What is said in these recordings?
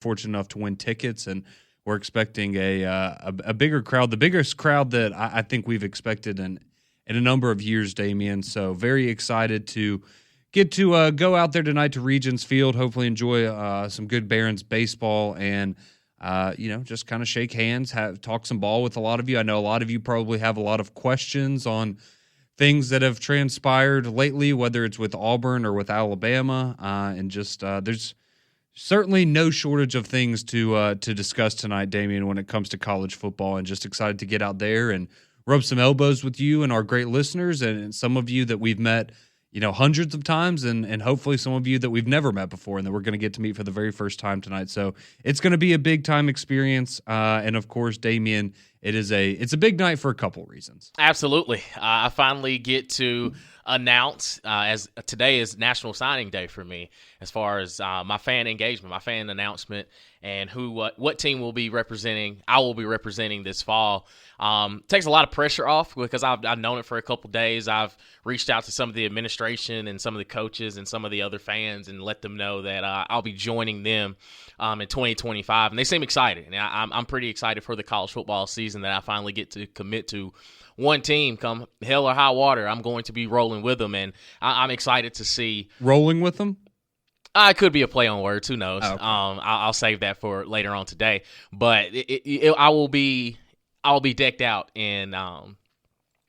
fortunate enough to win tickets, and we're expecting a bigger crowd, the biggest crowd that I think we've expected in a number of years, Damian. So very excited to get to go out there tonight to Regents Field, hopefully enjoy some good Barons baseball and, just kind of shake hands, talk some ball with a lot of you. I know a lot of you probably have a lot of questions on things that have transpired lately, whether it's with Auburn or with Alabama, and just there's certainly no shortage of things to discuss tonight, Damian, when it comes to college football, and just excited to get out there and rub some elbows with you and our great listeners, and some of you that we've met, hundreds of times, and hopefully some of you that we've never met before and that we're going to get to meet for the very first time tonight. So it's going to be a big time experience. And of course, Damian, it's a big night for a couple reasons. Absolutely. I finally get to announce, as today is National Signing Day for me, as far as my fan engagement, my fan announcement, and what team will be representing. I will be representing this fall. Takes a lot of pressure off because I've known it for a couple days. I've reached out to some of the administration and some of the coaches and some of the other fans and let them know that I'll be joining them in 2025, and they seem excited. And I'm pretty excited for the college football season that I finally get to commit to one team. Come hell or high water, I'm going to be rolling with them, and I'm excited to see. Rolling with them? It could be a play on words. Who knows? Oh, okay. I'll save that for later on today. But I'll be decked out in my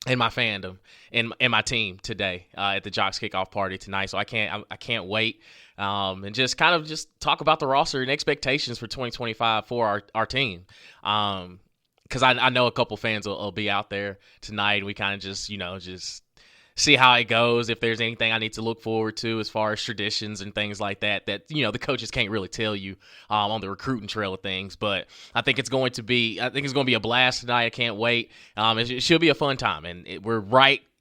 fandom and my team today at the Jocks kickoff party tonight. So I can't wait. And just kind of just talk about the roster and expectations for 2025 for our team. Because I know a couple fans will be out there tonight, and we kind of just see how it goes, if there's anything I need to look forward to as far as traditions and things like that the coaches can't really tell you on the recruiting trail of things. But I think it's going to be a blast tonight. I can't wait. It should be a fun time, and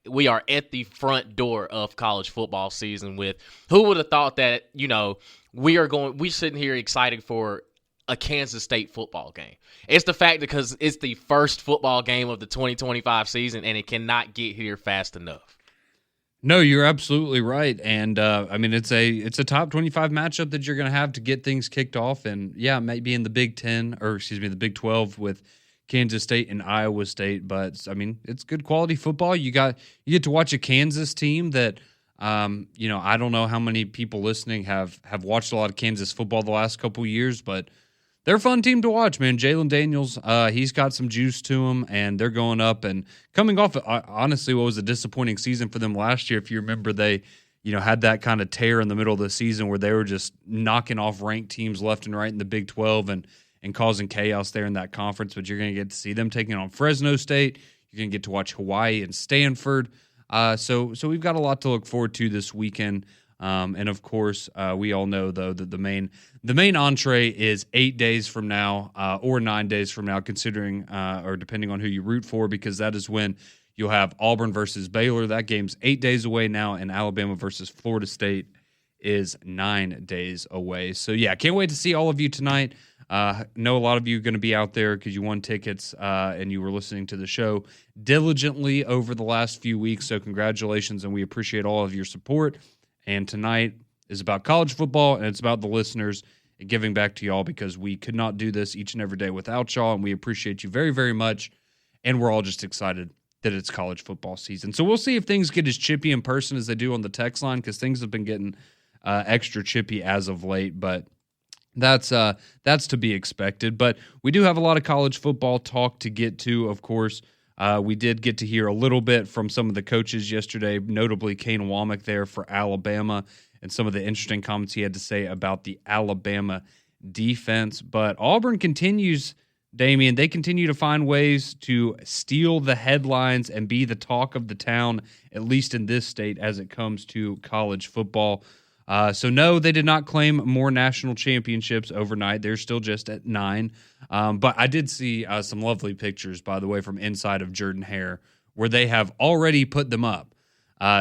we are at the front door of college football season. With who would have thought that we're sitting here excited for a Kansas State football game. It's the fact because it's the first football game of the 2025 season, and it cannot get here fast enough. No, you're absolutely right. And it's a top 25 matchup that you're going to have to get things kicked off. And yeah, it might be in the the Big 12 with Kansas State and Iowa State. But it's good quality football. You get to watch a Kansas team that, I don't know how many people listening have watched a lot of Kansas football the last couple years, but they're a fun team to watch, man. Jalen Daniels, he's got some juice to him, and they're going up and coming off, honestly, what was a disappointing season for them last year. If you remember, they, had that kind of tear in the middle of the season where they were just knocking off ranked teams left and right in the Big 12 and causing chaos there in that conference. But you're going to get to see them taking on Fresno State. You're going to get to watch Hawaii and Stanford. So we've got a lot to look forward to this weekend. And of course, we all know though that the main entree is 8 days from now, or 9 days from now, considering or depending on who you root for, because that is when you'll have Auburn versus Baylor. That game's 8 days away now, and Alabama versus Florida State is 9 days away. So yeah, can't wait to see all of you tonight. Know a lot of you are going to be out there because you won tickets and you were listening to the show diligently over the last few weeks. So congratulations, and we appreciate all of your support. And tonight is about college football, and it's about the listeners and giving back to y'all, because we could not do this each and every day without y'all, and we appreciate you very, very much. And we're all just excited that it's college football season. So we'll see if things get as chippy in person as they do on the text line, because things have been getting extra chippy as of late, but that's to be expected. But we do have a lot of college football talk to get to, of course. We did get to hear a little bit from some of the coaches yesterday, notably Kane Womack there for Alabama, and some of the interesting comments he had to say about the Alabama defense. But Auburn continues, Damian, they continue to find ways to steal the headlines and be the talk of the town, at least in this state, as it comes to college football. So no, they did not claim more national championships overnight. They're still just at 9. But I did see some lovely pictures, by the way, from inside of Jordan-Hare, where they have already put them up.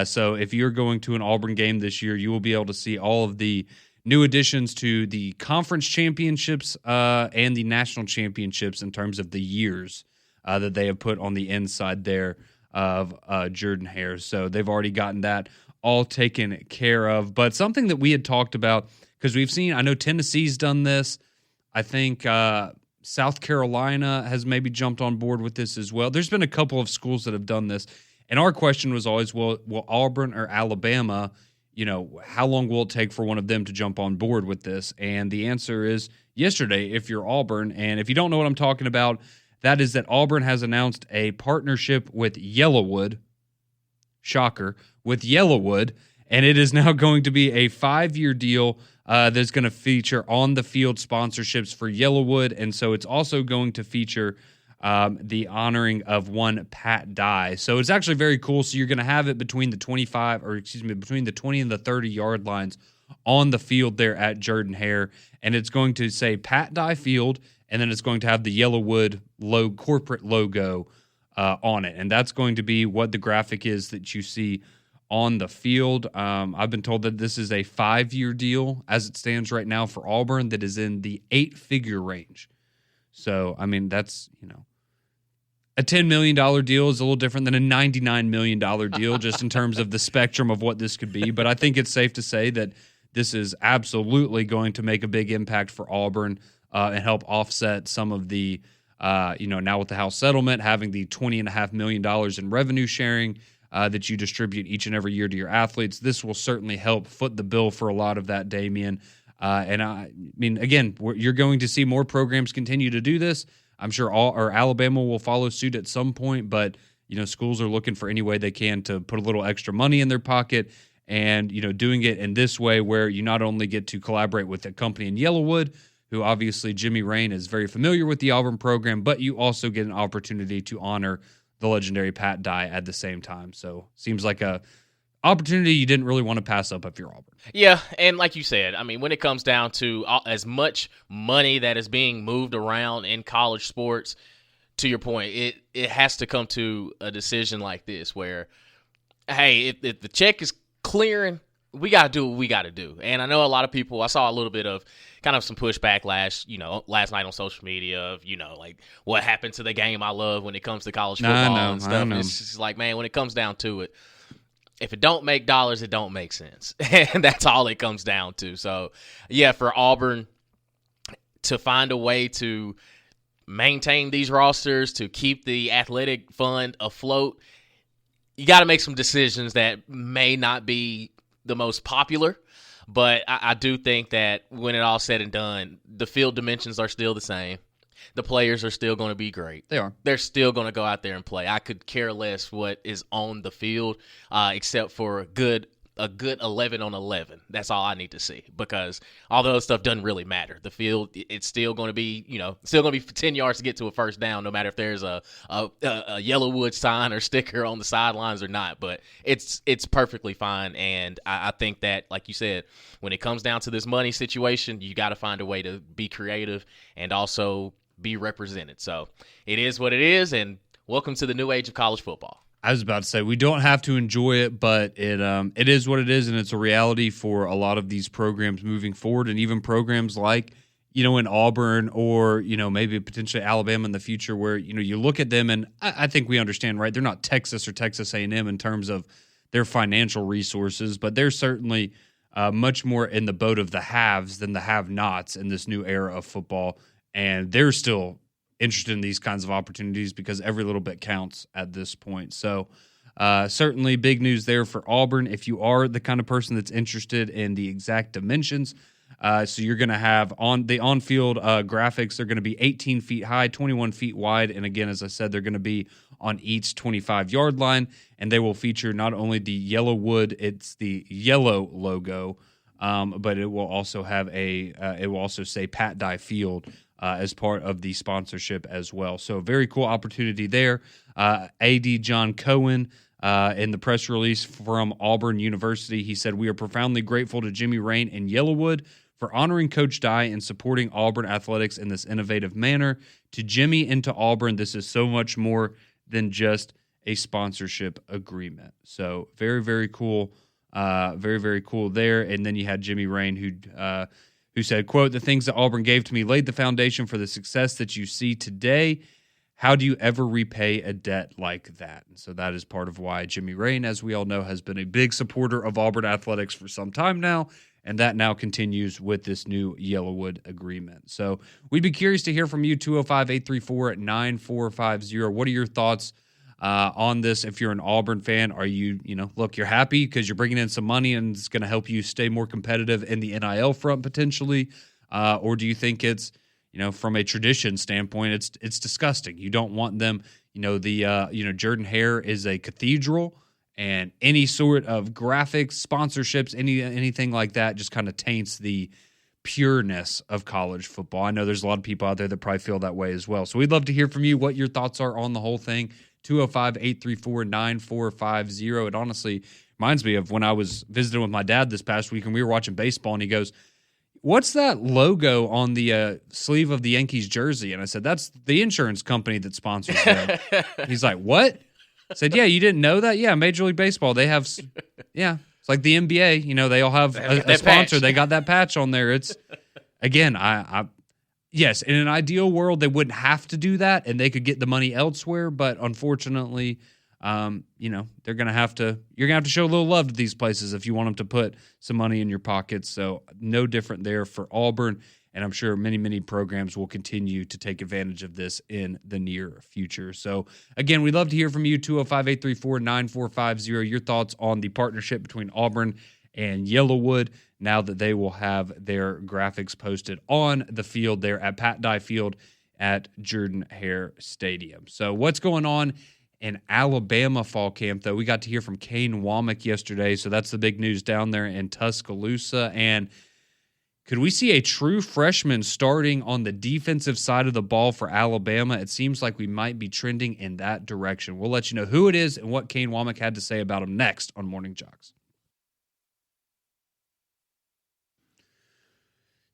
So if you're going to an Auburn game this year, you will be able to see all of the new additions to the conference championships and the national championships in terms of the years that they have put on the inside there of Jordan-Hare. So they've already gotten that all taken care of. But something that we had talked about, because we've seen, I know Tennessee's done this, I think South Carolina has maybe jumped on board with this as well. There's been a couple of schools that have done this. And our question was always, will Auburn or Alabama, how long will it take for one of them to jump on board with this? And the answer is yesterday, if you're Auburn. And if you don't know what I'm talking about, that is that Auburn has announced a partnership with Yellowwood. Shocker, with Yellowwood. And it is now going to be a 5-year deal that's going to feature on-the-field sponsorships for Yellowwood. And so it's also going to feature the honoring of one Pat Dye. So it's actually very cool. So you're going to have it between the 20 and the 30-yard lines on the field there at Jordan-Hare. And it's going to say Pat Dye Field, and then it's going to have the Yellowwood corporate logo on it. And that's going to be what the graphic is that you see on the field. I've been told that this is a 5-year deal as it stands right now for Auburn that is in the 8-figure range. So, I mean, that's, a $10 million deal is a little different than a $99 million deal just in terms of the spectrum of what this could be. But I think it's safe to say that this is absolutely going to make a big impact for Auburn and help offset some of the, now with the House settlement, having the $20.5 million in revenue sharing that you distribute each and every year to your athletes. This will certainly help foot the bill for a lot of that, Damian. And I mean, again, you're going to see more programs continue to do this. I'm sure Alabama will follow suit at some point, but schools are looking for any way they can to put a little extra money in their pocket, and doing it in this way where you not only get to collaborate with a company in Yellowwood, who obviously Jimmy Rain is very familiar with the Auburn program, but you also get an opportunity to honor the legendary Pat Dye at the same time. So seems like a opportunity you didn't really want to pass up if you're Auburn. Yeah, and like you said, I mean, when it comes down to as much money that is being moved around in college sports, to your point, it has to come to a decision like this where, hey, if the check is clearing, we got to do what we got to do. And I know a lot of people, I saw a little bit of kind of some pushback last night on social media of, like what happened to the game I love when it comes to college football and stuff. And it's just like, man, when it comes down to it, if it don't make dollars, it don't make sense. And that's all it comes down to. So, yeah, for Auburn to find a way to maintain these rosters, to keep the athletic fund afloat, you got to make some decisions that may not be the most popular. But I do think that when it all said and done, the field dimensions are still the same. The players are still going to be great. They are. They're still going to go out there and play. I could care less what is on the field, except for a good 11 on 11. That's all I need to see, because all the other stuff doesn't really matter. The field, it's still going to be, still going to be 10 yards to get to a first down, no matter if there's a Yellowwood sign or sticker on the sidelines or not. But it's perfectly fine, and I think that, like you said, when it comes down to this money situation, you got to find a way to be creative and also be represented. So it is what it is, and welcome to the new age of college football. I was about to say, we don't have to enjoy it, but it is what it is, and it's a reality for a lot of these programs moving forward, and even programs like, in Auburn or, maybe potentially Alabama in the future, where, you look at them, and I think we understand, right? They're not Texas or Texas A&M in terms of their financial resources, but they're certainly much more in the boat of the haves than the have-nots in this new era of football, and they're still interested in these kinds of opportunities because every little bit counts at this point. So certainly big news there for Auburn if you are the kind of person that's interested in the exact dimensions. So you're going to have on the on-field graphics, they're going to be 18 feet high, 21 feet wide. And again, as I said, they're going to be on each 25-yard line, and they will feature not only the Yellowwood, it's the yellow logo, but it will also have it will also say Pat Dye Field as part of the sponsorship as well. So a very cool opportunity there. AD John Cohen, in the press release from Auburn University, he said, "We are profoundly grateful to Jimmy Rain and Yellowwood for honoring Coach Dye and supporting Auburn athletics in this innovative manner. To Jimmy and to Auburn, this is so much more than just a sponsorship agreement." So very, very cool. Very, very cool there. And then you had Jimmy Rain, who said, quote, "The things that Auburn gave to me laid the foundation for the success that you see today. How do you ever repay a debt like that?" And so that is part of why Jimmy Rain, as we all know, has been a big supporter of Auburn athletics for some time now. and that now continues with this new Yellowwood agreement. So we'd be curious to hear from you, 205-834-9450. What are your thoughts on this? If you're an Auburn fan, are you, look, you're happy because you're bringing in some money and it's going to help you stay more competitive in the NIL front potentially? Or do you think it's, from a tradition standpoint, it's disgusting? You don't want them, Jordan-Hare is a cathedral, and any sort of graphics, sponsorships, anything like that just kind of taints the pureness of college football. I know there's a lot of people out there that probably feel that way as well. So we'd love to hear from you what your thoughts are on the whole thing. 205-834-9450. It honestly reminds me of when I was visiting with my dad this past week and we were watching baseball, and he goes, "What's that logo on the sleeve of the Yankees jersey?" And I said, "That's the insurance company that sponsors them." He's like, "What?" I said, "Yeah, you didn't know that? Yeah, Major League Baseball, they have, it's like the NBA, they all have a sponsor. Patch. They got that patch on there." It's, again, yes, in an ideal world, they wouldn't have to do that and they could get the money elsewhere. But unfortunately, you're going to have to show a little love to these places if you want them to put some money in your pockets. So no different there for Auburn. And I'm sure many, many programs will continue to take advantage of this in the near future. So, again, we'd love to hear from you, 205-834-9450, your thoughts on the partnership between Auburn and Yellowwood now that they will have their graphics posted on the field there at Pat Dye Field at Jordan-Hare Stadium. So what's going on in Alabama fall camp, though? We got to hear from Kane Womack yesterday, so that's the big news down there in Tuscaloosa. And could we see a true freshman starting on the defensive side of the ball for Alabama? It seems like we might be trending in that direction. We'll let you know who it is and what Kane Womack had to say about him next on Morning JOX.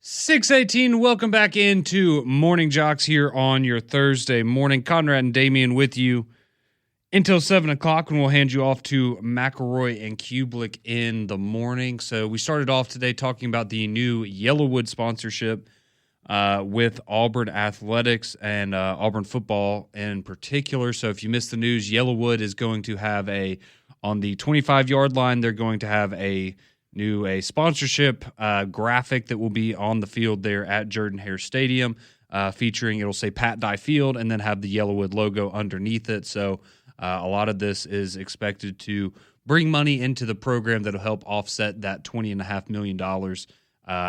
6:18, welcome back into Morning JOX here on your Thursday morning. Conrad and Damian with you until 7 o'clock, when we'll hand you off to McElroy and Kublik in the morning. So we started off today talking about the new Yellowwood sponsorship with Auburn Athletics and Auburn football in particular. So if you missed the news, Yellowwood is going to have on the 25-yard line, they're going to have a sponsorship graphic that will be on the field there at Jordan-Hare Stadium, featuring, it'll say Pat Dye Field and then have the Yellowwood logo underneath it. So a lot of this is expected to bring money into the program that'll help offset that $20.5 million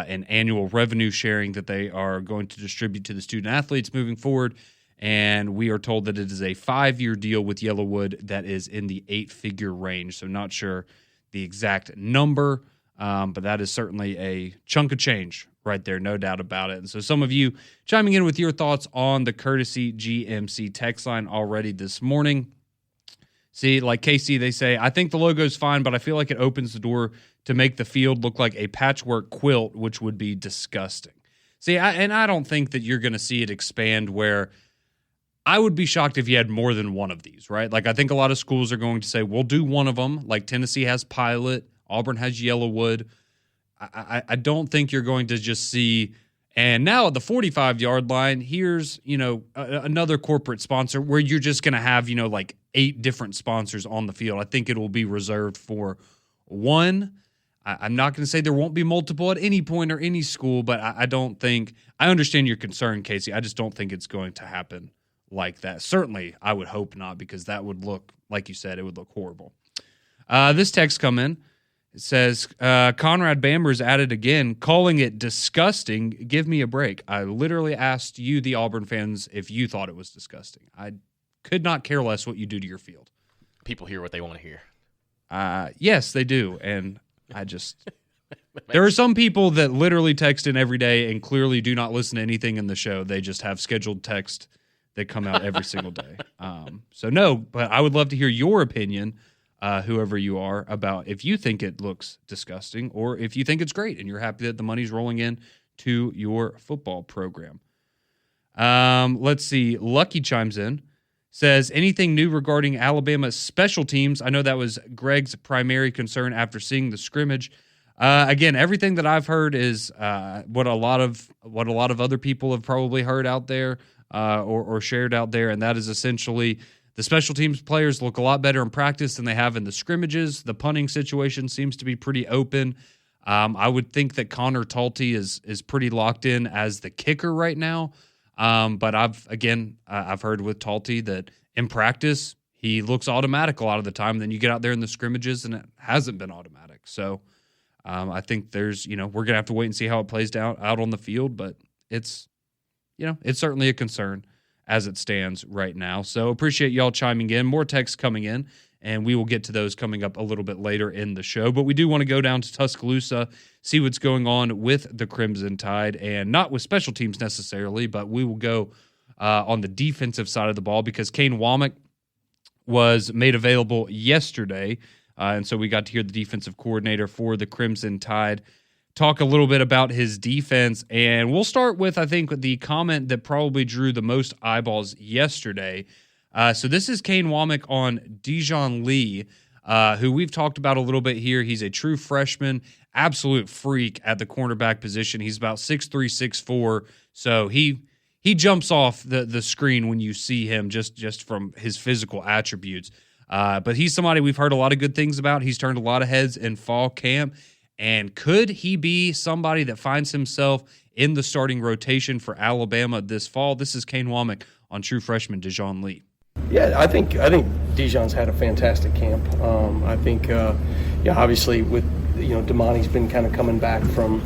in annual revenue sharing that they are going to distribute to the student athletes moving forward. And we are told that it is a 5-year deal with Yellowwood that is in the 8-figure range. So not sure the exact number, but that is certainly a chunk of change right there, no doubt about it. And so some of you chiming in with your thoughts on the Courtesy GMC text line already this morning. See, like KC, they say, "I think the logo's fine, but I feel like it opens the door to make the field look like a patchwork quilt, which would be disgusting." See, I don't think that you're going to see it expand where I would be shocked if you had more than one of these, right? Like, I think a lot of schools are going to say, we'll do one of them. Like Tennessee has Pilot, Auburn has Yellowwood. I don't think you're going to just see, and now at the 45-yard line, here's, another corporate sponsor where you're just going to have, like 8 different sponsors on the field. I think it will be reserved for one. I'm not going to say there won't be multiple at any point or any school, but I don't think, I understand your concern, Casey. I just don't think it's going to happen like that. Certainly, I would hope not, because that would look, like you said, it would look horrible. This text come in. It says, Conrad Bamber's at it again, calling it disgusting. Give me a break. I literally asked you, the Auburn fans, if you thought it was disgusting. I could not care less what you do to your field. People hear what they want to hear. Yes, they do. And I just... There are some people that literally text in every day and clearly do not listen to anything in the show. They just have scheduled text that come out every single day. So no, but I would love to hear your opinion, whoever you are, about if you think it looks disgusting or if you think it's great and you're happy that the money's rolling in to your football program. Let's see. Lucky chimes in, says, anything new regarding Alabama's special teams? I know that was Greg's primary concern after seeing the scrimmage. Again, everything that I've heard is what a lot of other people have probably heard out there or shared out there, and that is essentially the special teams players look a lot better in practice than they have in the scrimmages. The punting situation seems to be pretty open. I would think that Connor Talty is pretty locked in as the kicker right now. But I've heard with Talty that in practice he looks automatic a lot of the time. Then you get out there in the scrimmages and it hasn't been automatic. So I think there's we're gonna have to wait and see how it plays out on the field. But it's certainly a concern as it stands right now. So appreciate y'all chiming in. More texts coming in, and we will get to those coming up a little bit later in the show. But we do want to go down to Tuscaloosa, see what's going on with the Crimson Tide, and not with special teams necessarily, but we will go on the defensive side of the ball because Kane Womack was made available yesterday, and so we got to hear the defensive coordinator for the Crimson Tide talk a little bit about his defense, and we'll start with, I think, the comment that probably drew the most eyeballs yesterday. So this is Kane Womack on Dijon Lee, who we've talked about a little bit here. He's a true freshman, absolute freak at the cornerback position. He's about 6'3", 6'4", so he jumps off the screen when you see him just from his physical attributes. But he's somebody we've heard a lot of good things about. He's turned a lot of heads in fall camp. And could he be somebody that finds himself in the starting rotation for Alabama this fall? This is Kane Womack on true freshman Dijon Lee. Yeah, I think Dijon's had a fantastic camp. I think, obviously with Damani's been kind of coming back from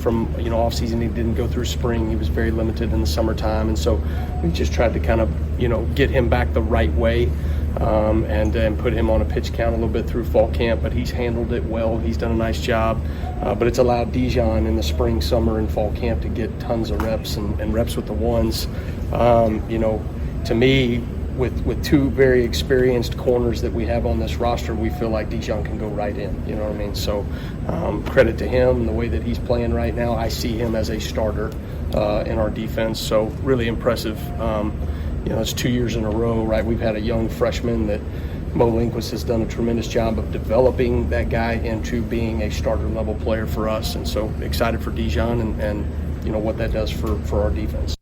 off season. He didn't go through spring. He was very limited in the summertime, and so we just tried to kind of get him back the right way. And put him on a pitch count a little bit through fall camp, but he's handled it well. He's done a nice job, but it's allowed Dijon in the spring, summer, and fall camp to get tons of reps and reps with the ones. To me, with two very experienced corners that we have on this roster, we feel like Dijon can go right in. You know what I mean? So credit to him, the way that he's playing right now. I see him as a starter in our defense, so really impressive. It's 2 years in a row, right? We've had a young freshman that Mo Lindquist has done a tremendous job of developing that guy into being a starter-level player for us. And so excited for Dijon and what that does for our defense.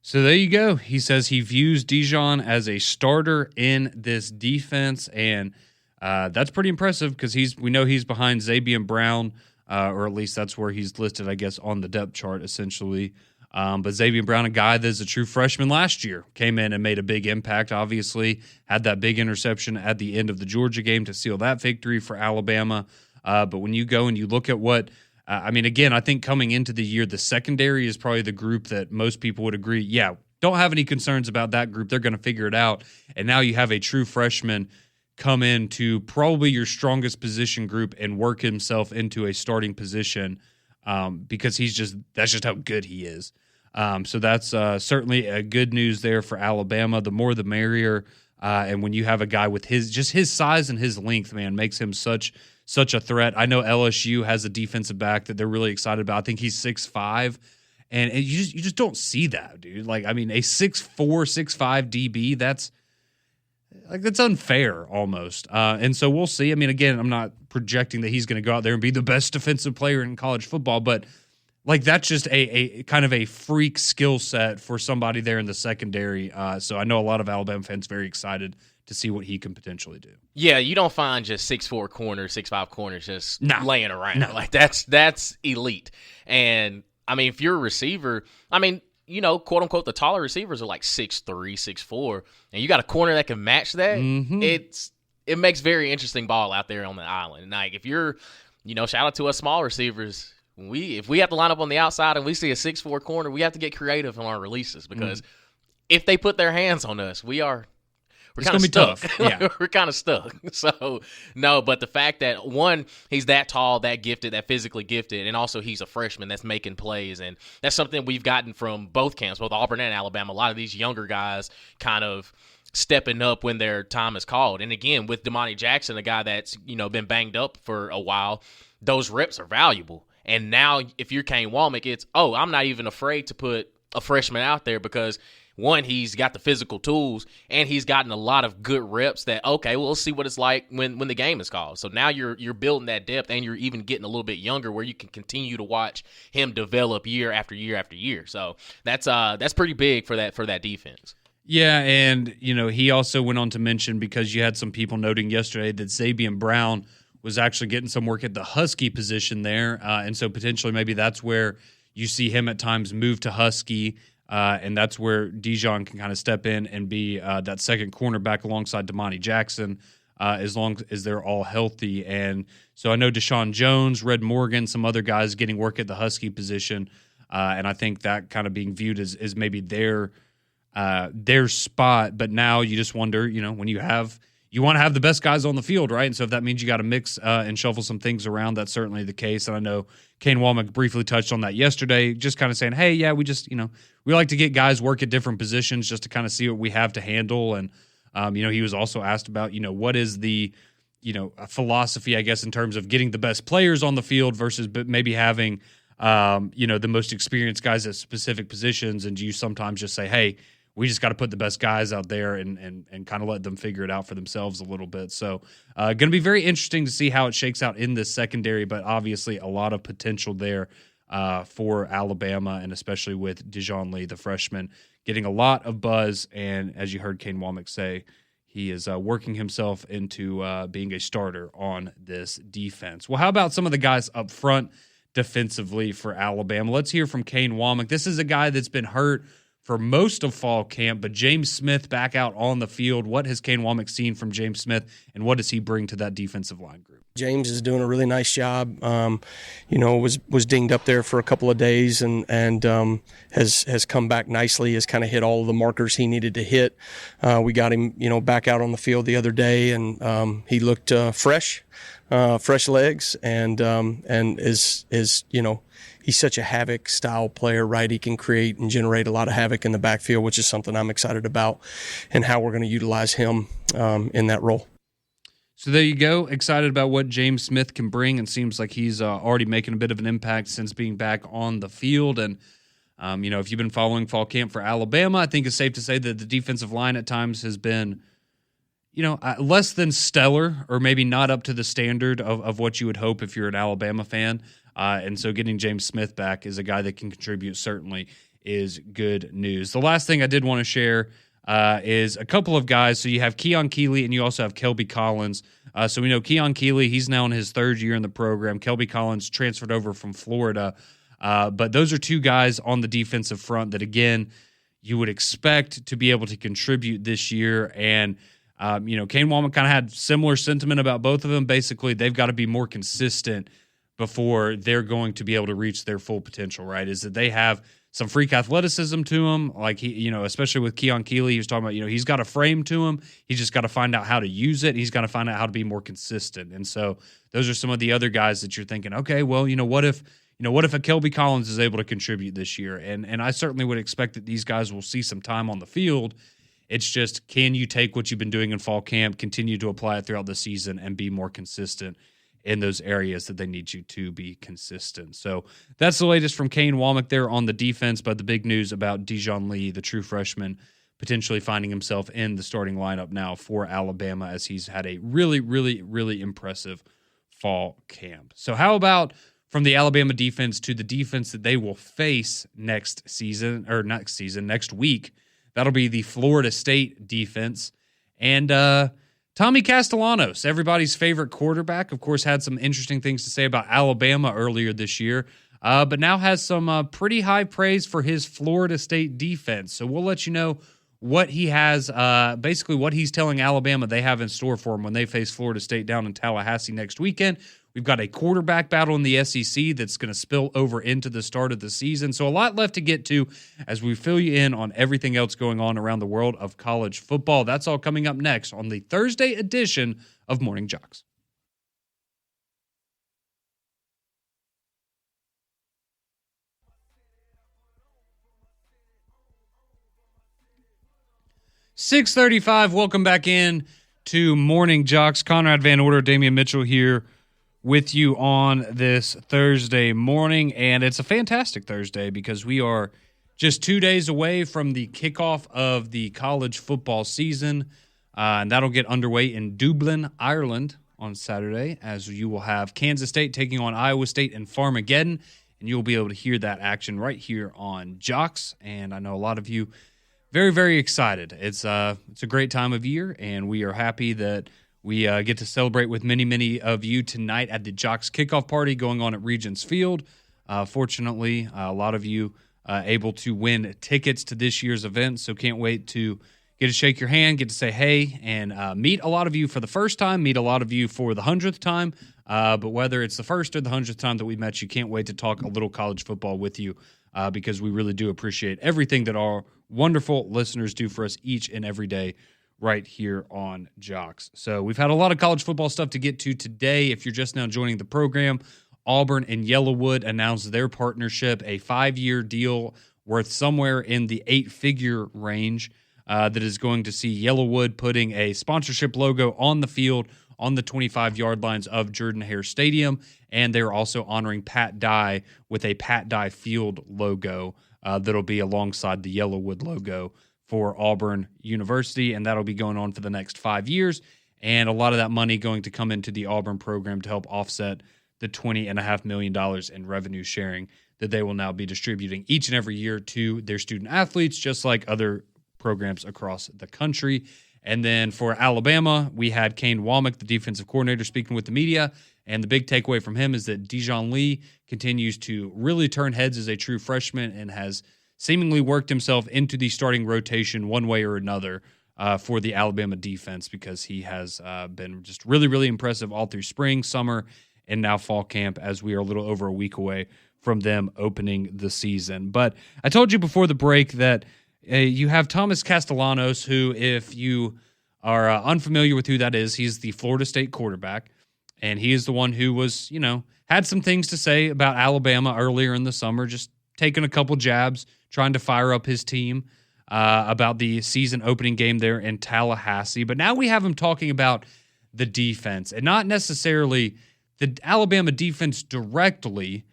So there you go. He says he views Dijon as a starter in this defense, and that's pretty impressive because we know he's behind Zabian Brown, or at least that's where he's listed, I guess, on the depth chart, essentially. But Zabian Brown, a guy that's a true freshman last year, came in and made a big impact, obviously, had that big interception at the end of the Georgia game to seal that victory for Alabama. But when you go and you look at what, again, I think coming into the year, the secondary is probably the group that most people would agree, don't have any concerns about that group. They're going to figure it out. And now you have a true freshman come into probably your strongest position group and work himself into a starting position because that's just how good he is. So that's certainly a good news there for Alabama. The more the merrier. And when you have a guy with his size and his length, man, makes him such a threat. I know LSU has a defensive back that they're really excited about. I think he's 6'5", and you just don't see that, dude. A 6'4", 6'5" DB, that's unfair almost. And so we'll see. Again, I'm not projecting that he's going to go out there and be the best defensive player in college football, but that's just a kind of a freak skill set for somebody there in the secondary. So I know a lot of Alabama fans very excited to see what he can potentially do. Yeah, you don't find just 6'4" corners, 6'5" corners just laying around. No. That's elite. And if you're a receiver, quote unquote, the taller receivers are like 6'3", 6'4", and you got a corner that can match that. Mm-hmm. It makes very interesting ball out there on the island. If you're, shout out to us small receivers. If we have to line up on the outside and we see a 6'4" corner, we have to get creative on our releases because if they put their hands on us, we're kind of stuck. Tough. Yeah. We're kind of stuck. So, no, but the fact that, one, he's that tall, that gifted, that physically gifted, and also he's a freshman that's making plays, and that's something we've gotten from both camps, both Auburn and Alabama. A lot of these younger guys kind of stepping up when their time is called. And, again, with Damani Jackson, a guy that's, been banged up for a while, those reps are valuable. And now if you're Kane Womack, it's, I'm not even afraid to put a freshman out there because, one, he's got the physical tools and he's gotten a lot of good reps that, we'll see what it's like when the game is called. So now you're building that depth and you're even getting a little bit younger where you can continue to watch him develop year after year after year. So that's pretty big for that defense. Yeah, and he also went on to mention, because you had some people noting yesterday that Zabian Brown was actually getting some work at the Husky position there. And so potentially maybe that's where you see him at times move to Husky. And that's where Dijon can kind of step in and be that second cornerback alongside Damani Jackson, as long as they're all healthy. And so I know Deshaun Jones, Red Morgan, some other guys getting work at the Husky position. And I think that kind of being viewed as maybe their spot. But now you just wonder, when you want to have the best guys on the field, right? And so if that means you got to mix and shuffle some things around, that's certainly the case. And I know Kane Womack briefly touched on that yesterday, just kind of saying, hey, yeah, we just, we like to get guys work at different positions just to kind of see what we have to handle. And, he was also asked about, what is the, philosophy, I guess, in terms of getting the best players on the field versus maybe having, the most experienced guys at specific positions. And do you sometimes just say, hey, we just got to put the best guys out there and kind of let them figure it out for themselves a little bit. So going to be very interesting to see how it shakes out in this secondary, but obviously a lot of potential there for Alabama, and especially with Dijon Lee, the freshman, getting a lot of buzz. And as you heard Kane Womack say, he is working himself into being a starter on this defense. Well, how about some of the guys up front defensively for Alabama? Let's hear from Kane Womack. This is a guy that's been hurt for most of fall camp, but James Smith back out on the field. What has Kane Womack seen from James Smith, and what does he bring to that defensive line group? James is doing a really nice job. Was dinged up there for a couple of days and has come back nicely, has kind of hit all of the markers he needed to hit. We got him, back out on the field the other day, and he looked fresh legs, and is he's such a havoc style player, right? He can create and generate a lot of havoc in the backfield, which is something I'm excited about, and how we're going to utilize him in that role. So there you go. Excited about what James Smith can bring, and seems like he's already making a bit of an impact since being back on the field. And, if you've been following fall camp for Alabama, I think it's safe to say that the defensive line at times has been, less than stellar, or maybe not up to the standard of what you would hope if you're an Alabama fan. And so getting James Smith back is a guy that can contribute, certainly is good news. The last thing I did want to share is a couple of guys. So you have Keon Keeley and you also have Kelby Collins. So we know Keon Keeley, he's now in his third year in the program. Kelby Collins transferred over from Florida. But those are two guys on the defensive front that, again, you would expect to be able to contribute this year. And, Kane Womack kind of had similar sentiment about both of them. Basically, they've got to be more consistent before they're going to be able to reach their full potential, right? Is that they have some freak athleticism to him, like he, especially with Keon Keeley, he was talking about, he's got a frame to him. He's just got to find out how to use it. He's got to find out how to be more consistent. And so those are some of the other guys that you're thinking, okay, well, what if a Kelby Collins is able to contribute this year? And I certainly would expect that these guys will see some time on the field. It's just, can you take what you've been doing in fall camp, continue to apply it throughout the season, and be more consistent in those areas that they need you to be consistent? So that's the latest from Kane Womack there on the defense. But the big news about Dijon Lee, the true freshman, potentially finding himself in the starting lineup now for Alabama, as he's had a really, really, really impressive fall camp. So how about from the Alabama defense to the defense that they will face next week? That'll be the Florida State defense. And Tommy Castellanos, everybody's favorite quarterback, of course, had some interesting things to say about Alabama earlier this year, but now has some pretty high praise for his Florida State defense. So we'll let you know what he has, basically what he's telling Alabama they have in store for him when they face Florida State down in Tallahassee next weekend. We've got a quarterback battle in the SEC that's going to spill over into the start of the season. So a lot left to get to as we fill you in on everything else going on around the world of college football. That's all coming up next on the Thursday edition of Morning JOX. .635, welcome back in to Morning JOX. Conrad Van Order, Damian Mitchell here with you on this Thursday morning, and it's a fantastic Thursday because we are just 2 days away from the kickoff of the college football season, and that'll get underway in Dublin, Ireland on Saturday, as you will have Kansas State taking on Iowa State in Farmageddon, and you'll be able to hear that action right here on JOX, and I know a lot of you very, very excited. It's a great time of year, and we are happy that We get to celebrate with many, many of you tonight at the Jocks kickoff party going on at Regents Field. Fortunately, a lot of you able to win tickets to this year's event, so can't wait to get to shake your hand, get to say hey, and meet a lot of you for the first time, meet a lot of you for the 100th time. But whether it's the first or the 100th time that we met you, can't wait to talk a little college football with you because we really do appreciate everything that our wonderful listeners do for us each and every day right here on Jocks. So we've had a lot of college football stuff to get to today. If you're just now joining the program, Auburn and Yellowwood announced their partnership, a 5-year deal worth somewhere in the 8-figure range that is going to see Yellowwood putting a sponsorship logo on the field on the 25-yard lines of Jordan-Hare Stadium, and they're also honoring Pat Dye with a Pat Dye Field logo that'll be alongside the Yellowwood logo for Auburn University, and that'll be going on for the next 5 years, and a lot of that money going to come into the Auburn program to help offset the $20.5 million in revenue sharing that they will now be distributing each and every year to their student athletes, just like other programs across the country. And then for Alabama, we had Kane Womack, the defensive coordinator, speaking with the media, and the big takeaway from him is that Dijon Lee continues to really turn heads as a true freshman and has seemingly worked himself into the starting rotation one way or another for the Alabama defense because he has been just really, really impressive all through spring, summer, and now fall camp as we are a little over a week away from them opening the season. But I told you before the break that you have Thomas Castellanos, who, if you are unfamiliar with who that is, he's the Florida State quarterback, and he is the one who was, had some things to say about Alabama earlier in the summer, just taking a couple jabs, trying to fire up his team about the season opening game there in Tallahassee. But now we have him talking about the defense, and not necessarily the Alabama defense directly,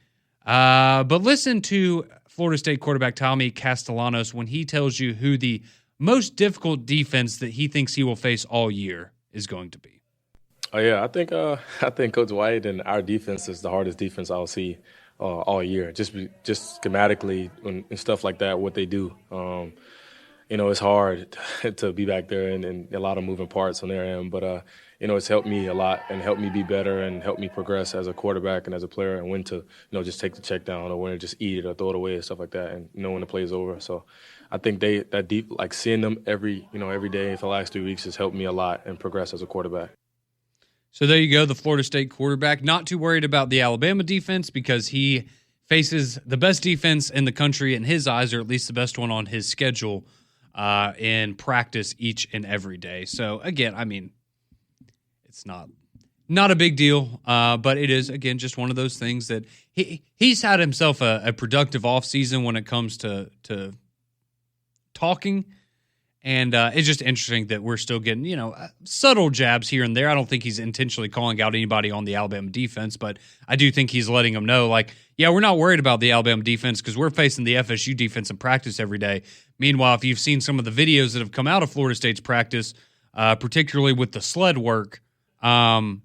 but listen to Florida State quarterback Tommy Castellanos when he tells you who the most difficult defense that he thinks he will face all year is going to be. Oh yeah, I think Coach White and our defense is the hardest defense I'll see all year. Just schematically and stuff like that, what they do. It's hard to be back there and a lot of moving parts on their end, but it's helped me a lot and helped me be better and helped me progress as a quarterback and as a player and when to, just take the check down or when to just eat it or throw it away and stuff like that and when the play is over. So I think seeing them every day for the last 3 weeks has helped me a lot and progress as a quarterback. So there you go, the Florida State quarterback, not too worried about the Alabama defense because he faces the best defense in the country in his eyes, or at least the best one on his schedule in practice each and every day. So again, it's not a big deal, but it is, again, just one of those things that he's had himself a productive offseason when it comes to talking. And it's just interesting that we're still getting, subtle jabs here and there. I don't think he's intentionally calling out anybody on the Alabama defense, but I do think he's letting them know, we're not worried about the Alabama defense because we're facing the FSU defense in practice every day. Meanwhile, if you've seen some of the videos that have come out of Florida State's practice, particularly with the sled work, I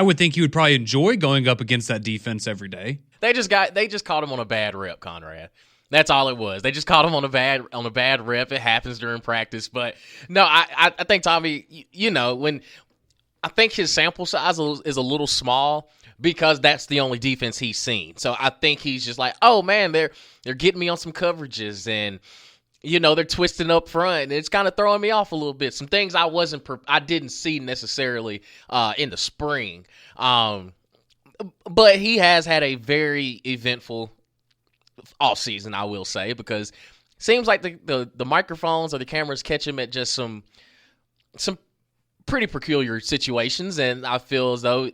would think you would probably enjoy going up against that defense every day. They just caught him on a bad rep, Conrad. That's all it was. They just caught him on a bad rep. It happens during practice, but no, I think Tommy, when I think his sample size is a little small because that's the only defense he's seen. So I think he's just like, oh man, they're getting me on some coverages and they're twisting up front, and it's kind of throwing me off a little bit. Some things I didn't see necessarily in the spring, but he has had a very eventful off season, I will say, because it seems like the microphones or the cameras catch him at just some pretty peculiar situations, and I feel as though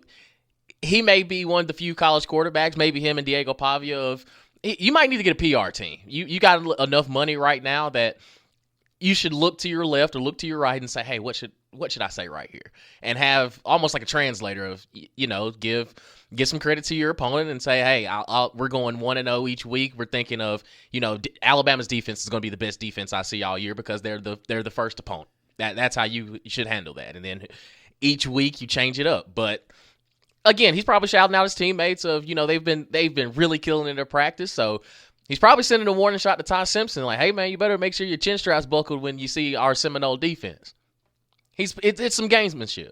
he may be one of the few college quarterbacks, maybe him and Diego Pavia, you might need to get a PR team. You got enough money right now that you should look to your left or look to your right and say, hey, what should I say right here? And have almost like a translator of, give some credit to your opponent and say, hey, we're going 1-0 each week. We're thinking of, Alabama's defense is going to be the best defense I see all year because they're the first opponent. That's how you should handle that. And then each week you change it up. But again, he's probably shouting out his teammates of, they've been really killing in their practice. So he's probably sending a warning shot to Ty Simpson like, hey, man, you better make sure your chin strap's buckled when you see our Seminole defense. It's some gamesmanship.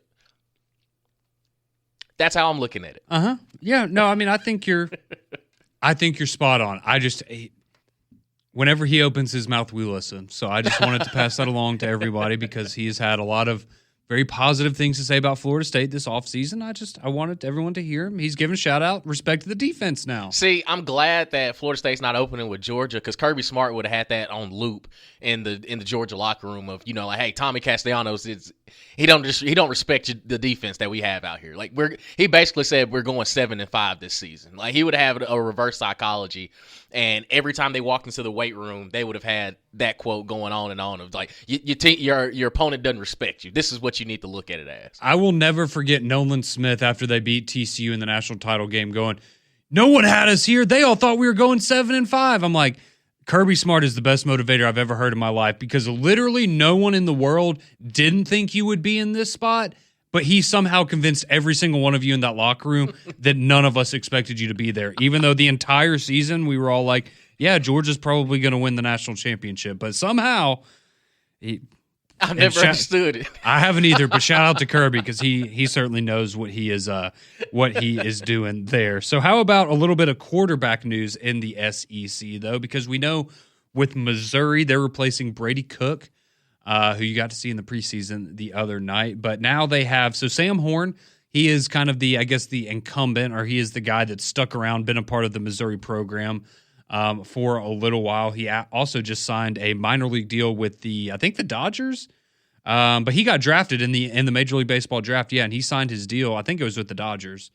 That's how I'm looking at it. Yeah. No, I mean, I think you're spot on. Whenever he opens his mouth, we listen. So I just wanted to pass that along to everybody because he's had a lot of very positive things to say about Florida State this offseason. I wanted everyone to hear him. He's giving a shout-out, respect to the defense now. See, I'm glad that Florida State's not opening with Georgia because Kirby Smart would have had that on loop in the Georgia locker room of, like, hey, Tommy Castellanos, he don't respect the defense that we have out here. Like, he basically said we're going 7-5 this season. Like, he would have a reverse psychology, and every time they walked into the weight room, they would have had that quote going on and on of like, your opponent doesn't respect you. This is what you need to look at it as. I will never forget Nolan Smith after they beat TCU in the national title game going, no one had us here. They all thought we were going 7-5. I'm like, Kirby Smart is the best motivator I've ever heard in my life because literally no one in the world didn't think you would be in this spot, but he somehow convinced every single one of you in that locker room that none of us expected you to be there, even though the entire season we were all like, yeah, Georgia's probably going to win the national championship, but somehow I've never understood it. I haven't either, but shout out to Kirby because he certainly knows what he is doing there. So how about a little bit of quarterback news in the SEC though? Because we know with Missouri they're replacing Brady Cook, who you got to see in the preseason the other night. But now they have Sam Horn. He is kind of the incumbent, or he is the guy that's stuck around, been a part of the Missouri program for a little while. He also just signed a minor league deal with the Dodgers, but he got drafted in the Major League Baseball draft. Yeah, and he signed his deal. I think it was with the Dodgers.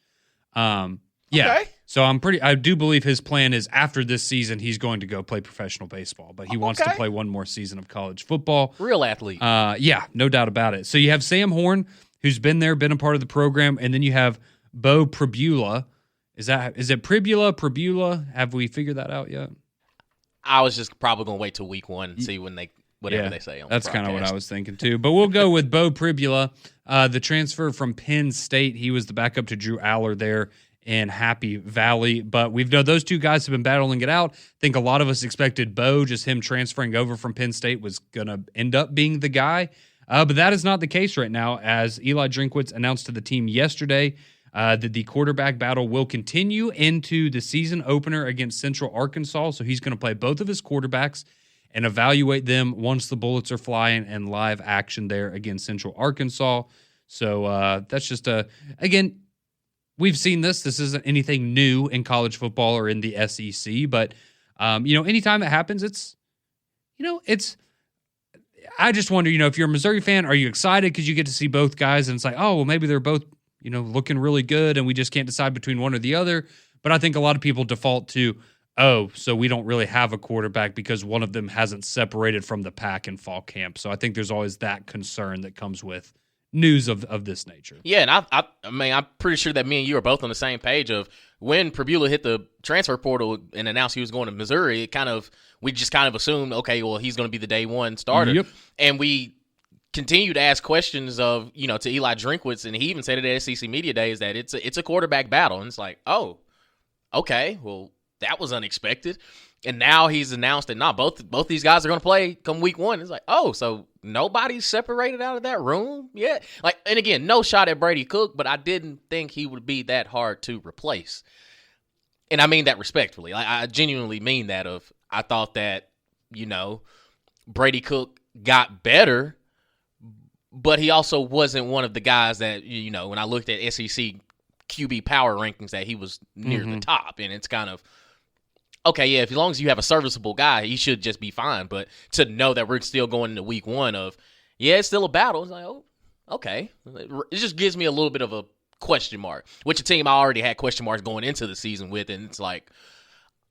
Yeah. Okay. So I do believe his plan is after this season he's going to go play professional baseball, but he wants to play one more season of college football. Real athlete. Yeah, no doubt about it. So you have Sam Horn, who's been a part of the program, and then you have Bo Pribula. Is it Pribula? Have we figured that out yet? I was just probably going to wait till week one and see whatever they say on that's the kind of what I was thinking too. But we'll go with Bo Pribula, the transfer from Penn State. He was the backup to Drew Aller there in Happy Valley. But we've known those two guys have been battling it out. I think a lot of us expected Bo, just him transferring over from Penn State, was going to end up being the guy. But that is not the case right now, as Eli Drinkwitz announced to the team yesterday that the quarterback battle will continue into the season opener against Central Arkansas. So he's going to play both of his quarterbacks and evaluate them once the bullets are flying and live action there against Central Arkansas. So that's just again, we've seen this. This isn't anything new in college football or in the SEC, but anytime it happens, it's I just wonder, if you're a Missouri fan, are you excited because you get to see both guys and it's like, oh, well, maybe they're both, looking really good and we just can't decide between one or the other. But I think a lot of people default to, oh, so we don't really have a quarterback because one of them hasn't separated from the pack in fall camp. So I think there's always that concern that comes with news of this nature. Yeah, and I mean, I'm pretty sure that me and you are both on the same page of when Pribula hit the transfer portal and announced he was going to Missouri, we just kind of assumed, okay, well, he's going to be the day one starter. Yep. And we continue to ask questions of, to Eli Drinkwitz, and he even said it at SEC Media Days that it's a quarterback battle. And it's like, oh, okay, well, that was unexpected. And now he's announced that both these guys are going to play come week one. It's like, oh, so nobody's separated out of that room yet? Like, and again, no shot at Brady Cook, but I didn't think he would be that hard to replace. And I mean that respectfully. I genuinely mean that I thought that, Brady Cook got better, but he also wasn't one of the guys that, when I looked at SEC QB power rankings, that he was near the top. And it's kind of, okay, yeah, as long as you have a serviceable guy, he should just be fine. But to know that we're still going into week one of, yeah, it's still a battle. It's like, oh, okay. It just gives me a little bit of a question mark, which a team I already had question marks going into the season with. And it's like,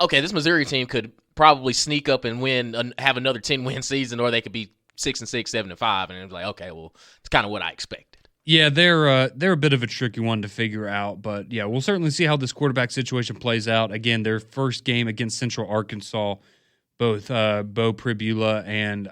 okay, this Missouri team could probably sneak up and win, have another 10-win season, or they could be 6-6, 7-5. And it was like, okay, well, it's kind of what I expected. Yeah, they're a bit of a tricky one to figure out, but yeah, we'll certainly see how this quarterback situation plays out. Again, their first game against Central Arkansas, both Bo Pribula and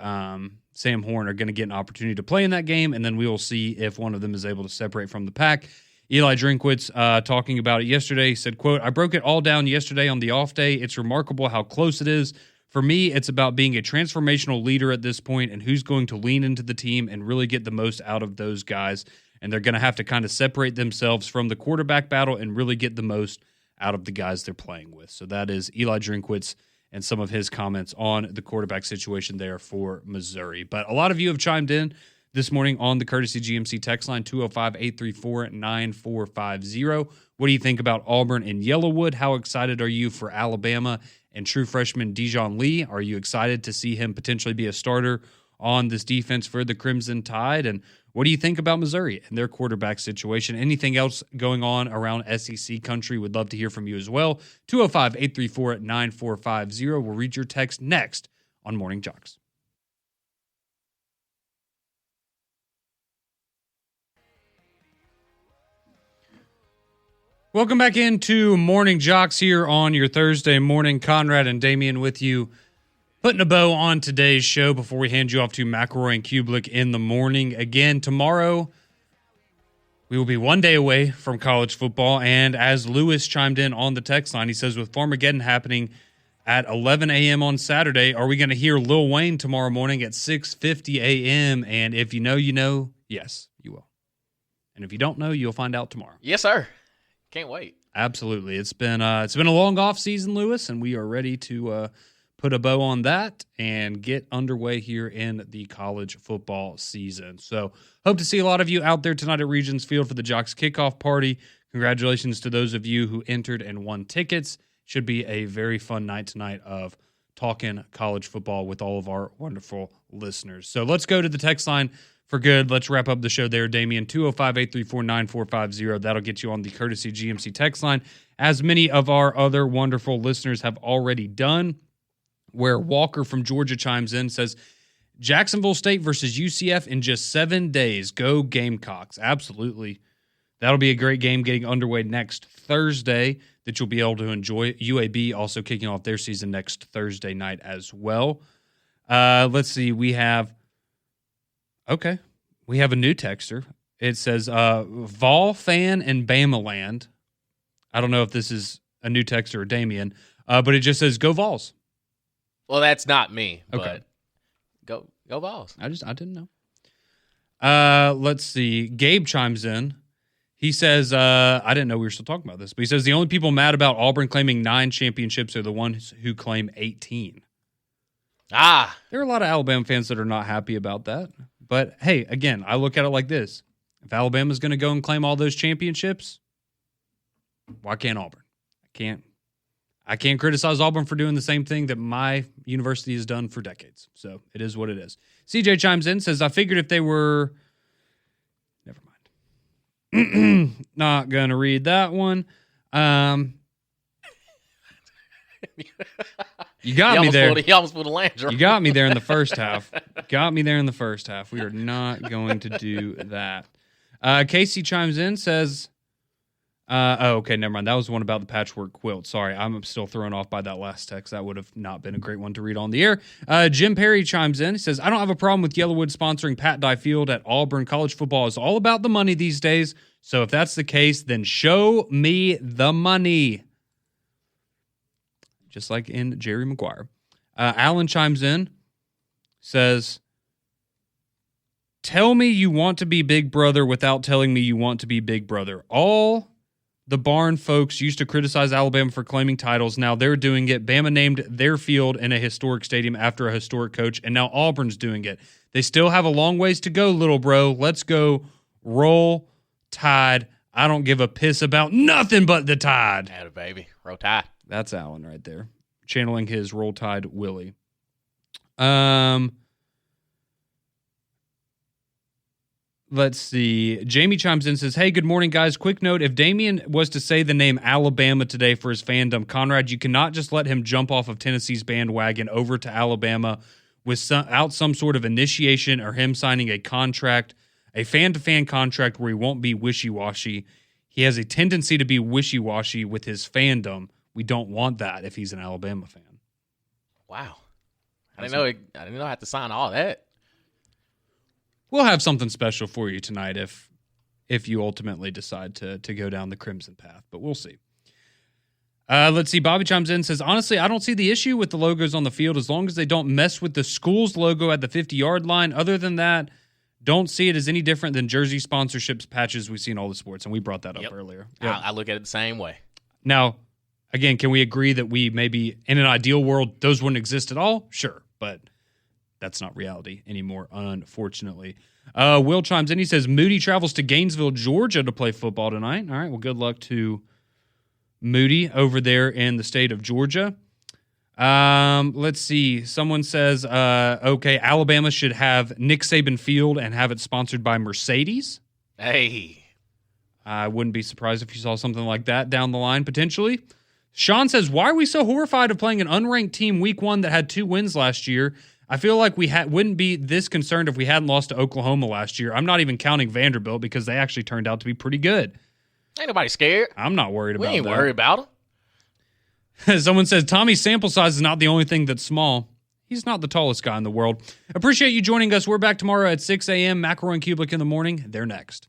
Sam Horn are going to get an opportunity to play in that game, and then we will see if one of them is able to separate from the pack. Eli Drinkwitz talking about it yesterday said, quote, "I broke it all down yesterday on the off day. It's remarkable how close it is For me, it's about being a transformational leader at this point and who's going to lean into the team and really get the most out of those guys. And they're going to have to kind of separate themselves from the quarterback battle and really get the most out of the guys they're playing with. So that is Eli Drinkwitz and some of his comments on the quarterback situation there for Missouri. But a lot of you have chimed in this morning on the Courtesy GMC text line, 205-834-9450. What do you think about Auburn and Yellowwood? How excited are you for Alabama and true freshman Dijon Lee? Are you excited to see him potentially be a starter on this defense for the Crimson Tide? And what do you think about Missouri and their quarterback situation? Anything else going on around SEC country? Would love to hear from you as well. 205-834-9450. We'll read your text next on Morning JOX. Welcome back into Morning JOX here on your Thursday morning. Conrad and Damian with you, putting a bow on today's show before we hand you off to McElroy and Kublik in the morning. Again, tomorrow we will be one day away from college football, and as Lewis chimed in on the text line, he says, with Farmageddon happening at 11 a.m. on Saturday, are we going to hear Lil Wayne tomorrow morning at 6:50 a.m.? And if you know, you know. Yes, you will. And if you don't know, you'll find out tomorrow. Yes, sir. Can't wait. Absolutely. It's been a long off season, Lewis, and we are ready to put a bow on that and get underway here in the college football season. So hope to see a lot of you out there tonight at Regions Field for the Jocks kickoff party. Congratulations to those of you who entered and won tickets. Should be a very fun night tonight of talking college football with all of our wonderful listeners. So let's go to the text line for good. Let's wrap up the show there, Damian. 205-834-9450. That'll get you on the Courtesy GMC text line, as many of our other wonderful listeners have already done, where Walker from Georgia chimes in, says, Jacksonville State versus UCF in just 7 days. Go Gamecocks. Absolutely. That'll be a great game getting underway next Thursday that you'll be able to enjoy. UAB also kicking off their season next Thursday night as well. Let's see. We have a new texter. It says, Vol fan and Bama land. I don't know if this is a new texter or Damien, but it just says, go Vols. Well, that's not me, Okay. but go Vols. I didn't know. Let's see. Gabe chimes in. He says, I didn't know we were still talking about this, but he says the only people mad about Auburn claiming 9 championships are the ones who claim 18. There are a lot of Alabama fans that are not happy about that. But, hey, again, I look at it like this. If Alabama's going to go and claim all those championships, why can't Auburn? I can't criticize Auburn for doing the same thing that my university has done for decades. So it is what it is. CJ chimes in, says, I figured if they were... Never mind. Not going to read that one. You got me there. He almost pulled a Landry. You got me there in the first half. We are not going to do that. Casey chimes in, says, okay, never mind. That was one about the patchwork quilt. Sorry, I'm still thrown off by that last text. That would have not been a great one to read on the air. Jim Perry chimes in. He says, I don't have a problem with Yellowwood sponsoring Pat Dye Field at Auburn. College football is all about the money these days. So if that's the case, then show me the money. Just like in Jerry Maguire. Alan chimes in, says, tell me you want to be Big Brother without telling me you want to be Big Brother. All the barn folks used to criticize Alabama for claiming titles. Now they're doing it. Bama named their field in a historic stadium after a historic coach, and now Auburn's doing it. They still have a long ways to go, little bro. Let's go. Roll Tide. I don't give a piss about nothing but the Tide. Atta baby. Roll Tide. That's Allen right there, channeling his Roll Tide Willie. Let's see. Jamie chimes in and says, hey, good morning, guys. Quick note, if Damien was to say the name Alabama today for his fandom, Conrad, you cannot just let him jump off of Tennessee's bandwagon over to Alabama without some sort of initiation or him signing a contract, a fan-to-fan contract where he won't be wishy-washy. He has a tendency to be wishy-washy with his fandom. We don't want that if he's an Alabama fan. Wow. I didn't know I had to sign all that. We'll have something special for you tonight if you ultimately decide to go down the Crimson path, but we'll see. Let's see. Bobby chimes in and says, honestly, I don't see the issue with the logos on the field as long as they don't mess with the school's logo at the 50-yard line. Other than that, don't see it as any different than jersey sponsorships patches we see in all the sports. And we brought that up earlier. Yep. I look at it the same way. Now, again, can we agree that we maybe in an ideal world, those wouldn't exist at all? Sure. But that's not reality anymore, unfortunately. Will chimes in. He says, Moody travels to Gainesville, Georgia to play football tonight. All right. Well, good luck to Moody over there in the state of Georgia. Let's see. Someone says, okay, Alabama should have Nick Saban Field and have it sponsored by Mercedes. Hey. I wouldn't be surprised if you saw something like that down the line, potentially. Sean says, why are we so horrified of playing an unranked team week 1 that had 2 wins last year? I feel like we wouldn't be this concerned if we hadn't lost to Oklahoma last year. I'm not even counting Vanderbilt because they actually turned out to be pretty good. Ain't nobody scared. I'm not worried about that. We ain't worried about them. Someone says, Tommy's sample size is not the only thing that's small. He's not the tallest guy in the world. Appreciate you joining us. We're back tomorrow at 6 a.m. McElroy and Kublik in the morning. They're next.